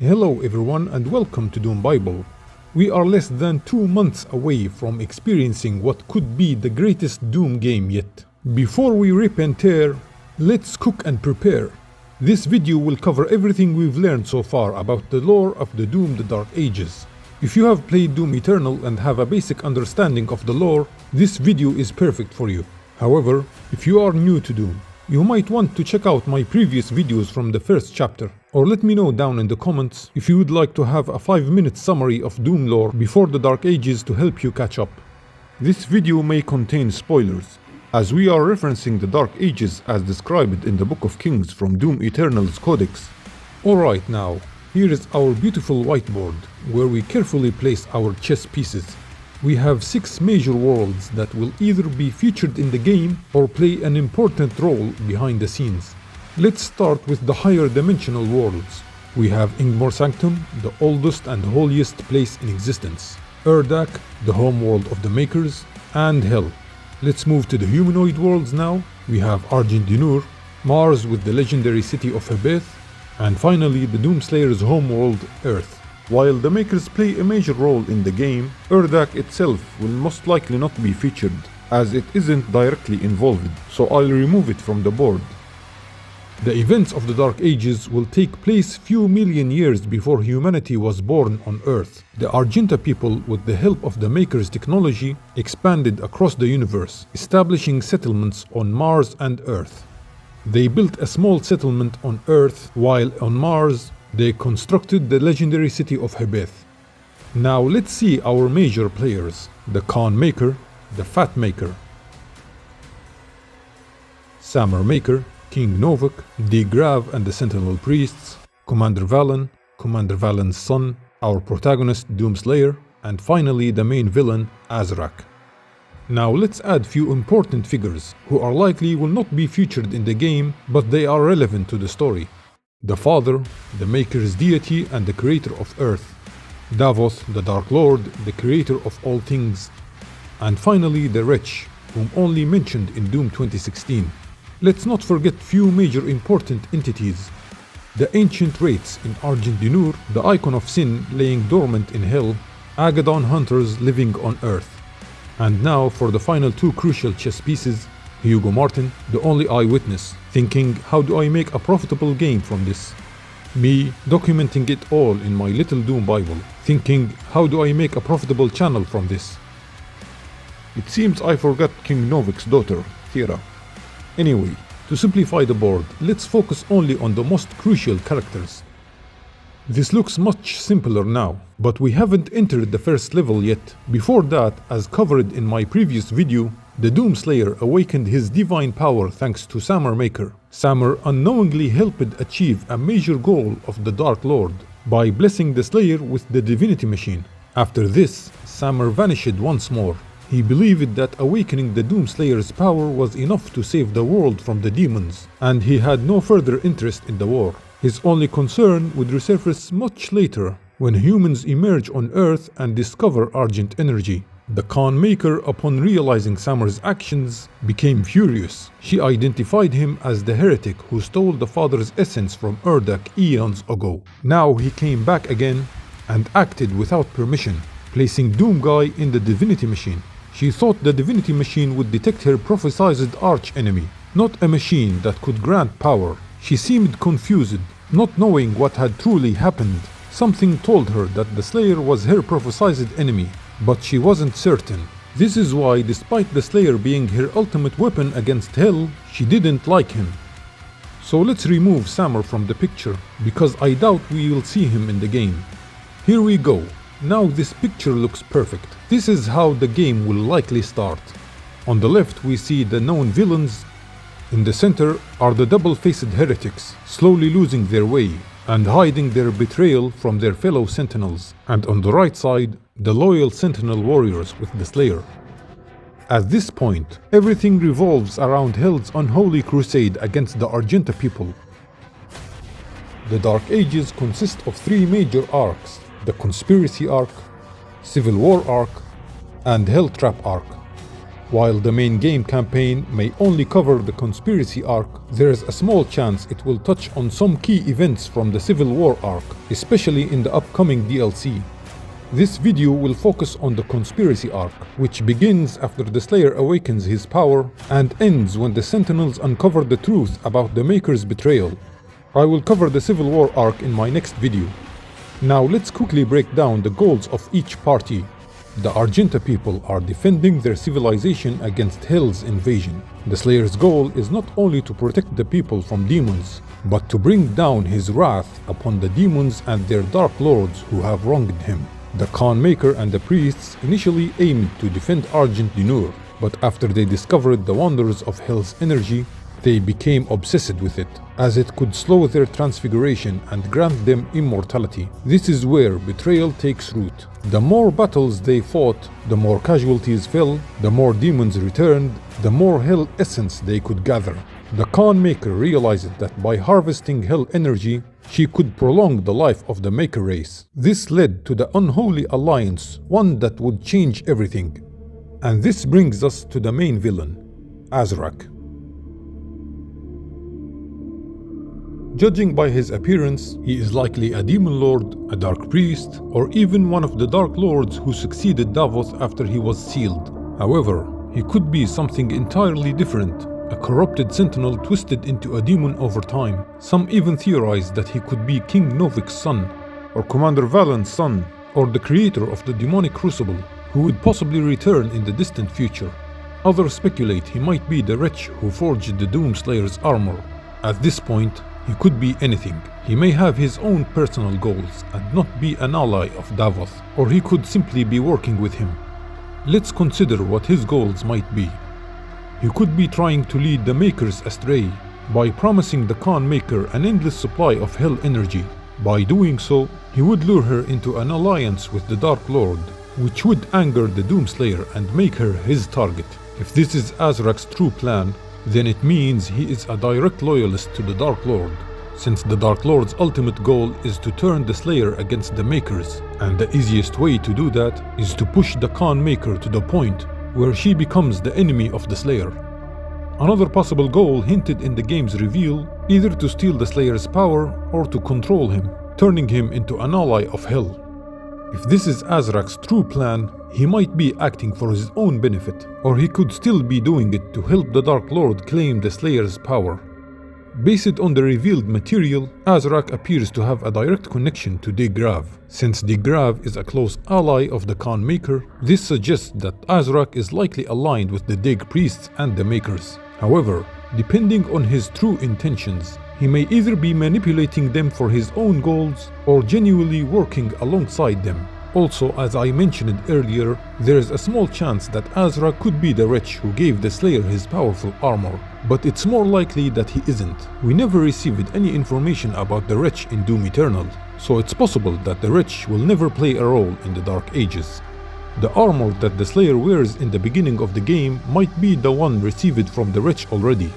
Hello everyone and welcome to Doom Bible. We are less than 2 months away from experiencing what could be the greatest Doom game yet. Before we rip and tear, let's cook and prepare. This video will cover everything we've learned so far about the lore of the Doom the Dark Ages. If you have played Doom Eternal and have a basic understanding of the lore, this video is perfect for you. However, if you are new to Doom, you might want to check out my previous videos from the first chapter, or let me know down in the comments if you would like to have a 5-minute summary of Doom lore before the Dark Ages to help you catch up. This video may contain spoilers, as we are referencing the Dark Ages as described in the Book of Kings from Doom Eternal's codex. Alright, now, here is our beautiful whiteboard, where we carefully place our chess pieces. We have 6 major worlds that will either be featured in the game or play an important role behind the scenes. Let's start with the higher dimensional worlds. We have Ingmar Sanctum, the oldest and holiest place in existence, Ahzrak, the homeworld of the Maykrs, and Hell. Let's move to the humanoid worlds now. We have Argent Dinur, Mars with the legendary city of Hebeth, and finally the Doomslayer's homeworld, Earth. While the Maykrs play a major role in the game, Ahzrak itself will most likely not be featured, as it isn't directly involved, so I'll remove it from the board. The events of the Dark Ages will take place few million years before humanity was born on Earth. The Argenta people, with the help of the Maykrs technology, expanded across the universe, establishing settlements on Mars and Earth. They built a small settlement on Earth, while on Mars, they constructed the legendary city of Hebeth. Now let's see our major players, the Khan Maykr, the Fat Maykr, Samur Maykr, King Novak, the Grav and the Sentinel Priests, Commander Valen, Commander Valen's son, our protagonist Doomslayer, and finally the main villain, Ahzrak. Now let's add few important figures, who are likely will not be featured in the game, but they are relevant to the story. The Father, the Maker's deity and the creator of Earth, Davoth, the Dark Lord, the creator of all things, and finally the Wretch, whom only mentioned in Doom 2016. Let's not forget few major important entities. The ancient wraiths in Argent Dinur, the icon of sin laying dormant in Hell, Agaddon hunters living on Earth. And now for the final 2 crucial chess pieces, Hugo Martin, the only eyewitness, thinking, how do I make a profitable game from this? Me, documenting it all in my little Doom Bible, thinking, how do I make a profitable channel from this? It seems I forgot King Novak's daughter, Thera. Anyway, to simplify the board, let's focus only on the most crucial characters. This looks much simpler now, but we haven't entered the first level yet. Before that, as covered in my previous video, the Doomslayer awakened his divine power thanks to Samur Maykr. Samur unknowingly helped achieve a major goal of the Dark Lord by blessing the Slayer with the Divinity Machine. After this, Samur vanished once more. He believed that awakening the Doomslayer's power was enough to save the world from the demons, and he had no further interest in the war. His only concern would resurface much later, when humans emerge on Earth and discover Argent energy. The Khan Maykr, upon realizing Samur's actions, became furious. She identified him as the heretic who stole the father's essence from Ahzrak eons ago. Now he came back again and acted without permission, placing Doomguy in the Divinity Machine. She thought the Divinity Machine would detect her prophesied arch-enemy, not a machine that could grant power. She seemed confused, not knowing what had truly happened. Something told her that the Slayer was her prophesied enemy, but she wasn't certain. This is why, despite the Slayer being her ultimate weapon against Hell, she didn't like him. So let's remove Samur from the picture, because I doubt we will see him in the game. Here we go. Now this picture looks perfect. This is how the game will likely start. On the left we see the known villains. In the center are the double-faced heretics, slowly losing their way and hiding their betrayal from their fellow sentinels. And on the right side, the loyal sentinel warriors with the Slayer. At this point, everything revolves around Hell's unholy crusade against the Argenta people. The Dark Ages consist of 3 major arcs: the Conspiracy Arc, Civil War Arc, and Hell Trap Arc. While the main game campaign may only cover the conspiracy arc, there is a small chance it will touch on some key events from the Civil War arc, especially in the upcoming DLC. This video will focus on the conspiracy arc, which begins after the Slayer awakens his power and ends when the Sentinels uncover the truth about the Maykrs' betrayal. I will cover the Civil War arc in my next video. Now let's quickly break down the goals of each party. The Argenta people are defending their civilization against Hell's invasion. The Slayer's goal is not only to protect the people from demons, but to bring down his wrath upon the demons and their dark lords who have wronged him. The Khan Maykr and the priests initially aimed to defend Argent Dinur, but after they discovered the wonders of Hell's energy, they became obsessed with it, as it could slow their transfiguration and grant them immortality. This is where betrayal takes root. The more battles they fought, the more casualties fell, the more demons returned, the more Hell essence they could gather. The Khan Maykr realized that by harvesting Hell energy, she could prolong the life of the Maykr race. This led to the Unholy Alliance, one that would change everything. And this brings us to the main villain, Ahzrak. Judging by his appearance, he is likely a demon lord, a dark priest, or even one of the dark lords who succeeded Davoth after he was sealed. However, he could be something entirely different. A corrupted sentinel twisted into a demon over time. Some even theorize that he could be King Novik's son, or Commander Valen's son, or the creator of the demonic crucible, who would possibly return in the distant future. Others speculate he might be the wretch who forged the Doomslayer's armor. At this point, he could be anything. He may have his own personal goals and not be an ally of Davoth, or he could simply be working with him. Let's consider what his goals might be. He could be trying to lead the Maykrs astray by promising the Khan Maykr an endless supply of Hell energy. By doing so, he would lure her into an alliance with the Dark Lord, which would anger the Doomslayer and make her his target. If this is Ahzrak's true plan, then it means he is a direct loyalist to the Dark Lord, since the Dark Lord's ultimate goal is to turn the Slayer against the Maykrs, and the easiest way to do that is to push the Khan Maykr to the point where she becomes the enemy of the Slayer. Another possible goal hinted in the game's reveal, either to steal the Slayer's power or to control him, turning him into an ally of Hell. If this is Ahzrak's true plan, he might be acting for his own benefit, or he could still be doing it to help the Dark Lord claim the Slayer's power. Based on the revealed material, Ahzrak appears to have a direct connection to Degrav. Since Degrav is a close ally of the Khan Maykr, this suggests that Ahzrak is likely aligned with the Deg priests and the Maykrs. However, depending on his true intentions, he may either be manipulating them for his own goals or genuinely working alongside them. Also, as I mentioned earlier, there is a small chance that Ahzrak could be the wretch who gave the Slayer his powerful armor, but it's more likely that he isn't. We never received any information about the wretch in Doom Eternal, so it's possible that the wretch will never play a role in the Dark Ages. The armor that the Slayer wears in the beginning of the game might be the one received from the wretch already.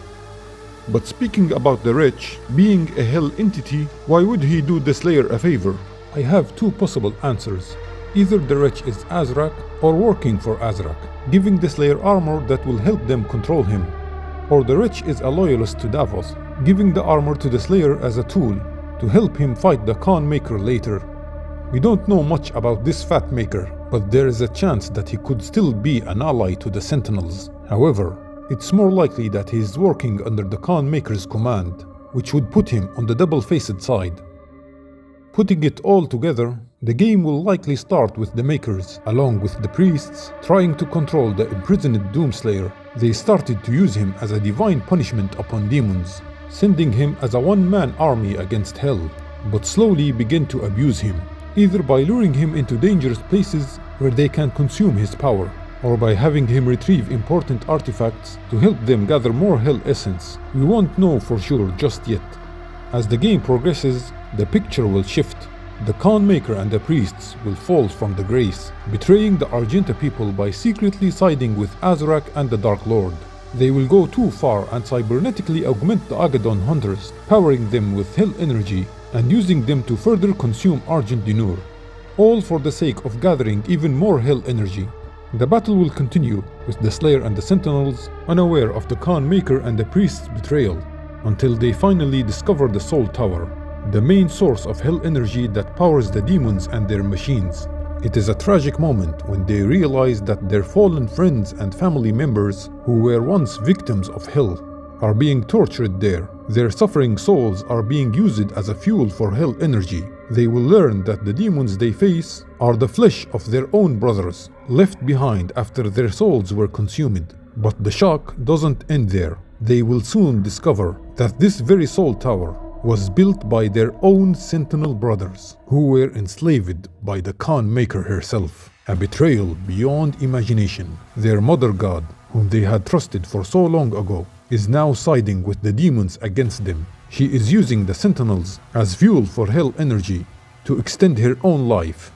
But speaking about the wretch being a Hell entity, why would he do the Slayer a favor? I have two possible answers. Either the wretch is Ahzrak or working for Ahzrak, giving the Slayer armor that will help them control him. Or the wretch is a loyalist to Davoth, giving the armor to the Slayer as a tool to help him fight the Khan Maykr later. We don't know much about this Fat Maykr, but there is a chance that he could still be an ally to the Sentinels. However, it's more likely that he is working under the Khan Maker's command, which would put him on the double-faced side. Putting it all together, the game will likely start with the Maykrs, along with the priests, trying to control the imprisoned Doomslayer. They started to use him as a divine punishment upon demons, sending him as a one-man army against Hell, but slowly begin to abuse him, either by luring him into dangerous places where they can consume his power, or by having him retrieve important artifacts to help them gather more Hell essence. We won't know for sure just yet. As the game progresses, the picture will shift. The Khan Maykr and the priests will fall from the grace, betraying the Argenta people by secretly siding with Ahzrak and the Dark Lord. They will go too far and cybernetically augment the Agaddon hunters, powering them with Hell energy and using them to further consume Argent Dinur, all for the sake of gathering even more Hell energy. The battle will continue, with the Slayer and the Sentinels unaware of the Khan Maykr and the priest's betrayal, until they finally discover the Soul Tower, the main source of hell energy that powers the demons and their machines. It is a tragic moment when they realize that their fallen friends and family members who were once victims of hell are being tortured there. Their suffering souls are being used as a fuel for hell energy. They will learn that the demons they face are the flesh of their own brothers, left behind after their souls were consumed. But the shock doesn't end there. They will soon discover that this very Soul Tower was built by their own Sentinel brothers, who were enslaved by the Khan Maykr herself. A betrayal beyond imagination. Their mother god, whom they had trusted for so long ago, is now siding with the demons against them. She is using the Sentinels as fuel for hell energy to extend her own life.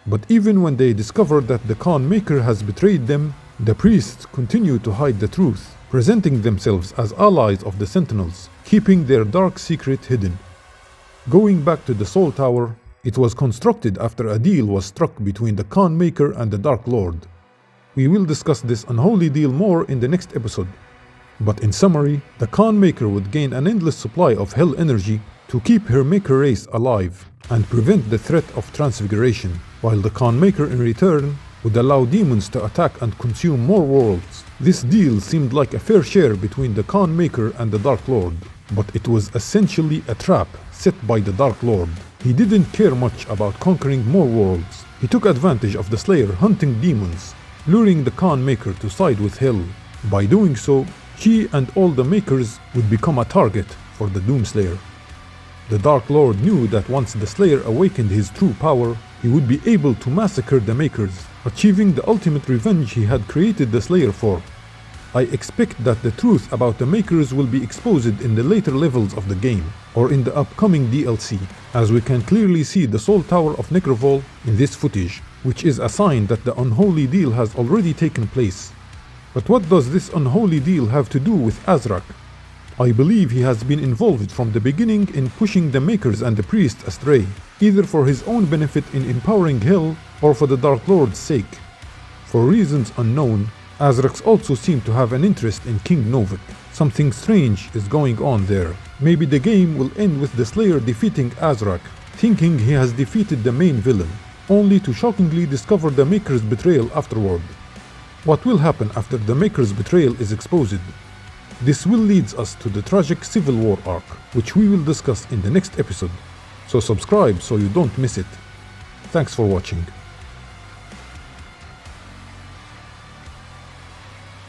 But even when they discover that the Khan Maykr has betrayed them, the priests continue to hide the truth, presenting themselves as allies of the Sentinels, keeping their dark secret hidden. Going back to the Soul Tower, it was constructed after a deal was struck between the Khan Maykr and the Dark Lord. We will discuss this unholy deal more in the next episode. But in summary, the Khan Maykr would gain an endless supply of hell energy to keep her Maykr race alive and prevent the threat of transfiguration, while the Khan Maykr in return would allow demons to attack and consume more worlds. This deal seemed like a fair share between the Khan Maykr and the Dark Lord, but it was essentially a trap set by the Dark Lord. He didn't care much about conquering more worlds. He took advantage of the Slayer hunting demons, luring the Khan Maykr to side with hell. By doing so, he and all the Maykrs would become a target for the Doomslayer. The Dark Lord knew that once the Slayer awakened his true power, he would be able to massacre the Maykrs, achieving the ultimate revenge he had created the Slayer for. I expect that the truth about the Maykrs will be exposed in the later levels of the game, or in the upcoming DLC, as we can clearly see the Soul Tower of Necrovol in this footage, which is a sign that the unholy deal has already taken place. But what does this unholy deal have to do with Ahzrak? I believe he has been involved from the beginning in pushing the Maykrs and the priests astray, either for his own benefit in empowering hell or for the Dark Lord's sake. For reasons unknown, Ahzrak also seemed to have an interest in King Novik. Something strange is going on there. Maybe the game will end with the Slayer defeating Ahzrak, thinking he has defeated the main villain, only to shockingly discover the Maykrs' betrayal afterward. What will happen after the Maykrs' betrayal is exposed? This will lead us to the tragic Civil War arc, which we will discuss in the next episode. So subscribe so you don't miss it. Thanks for watching.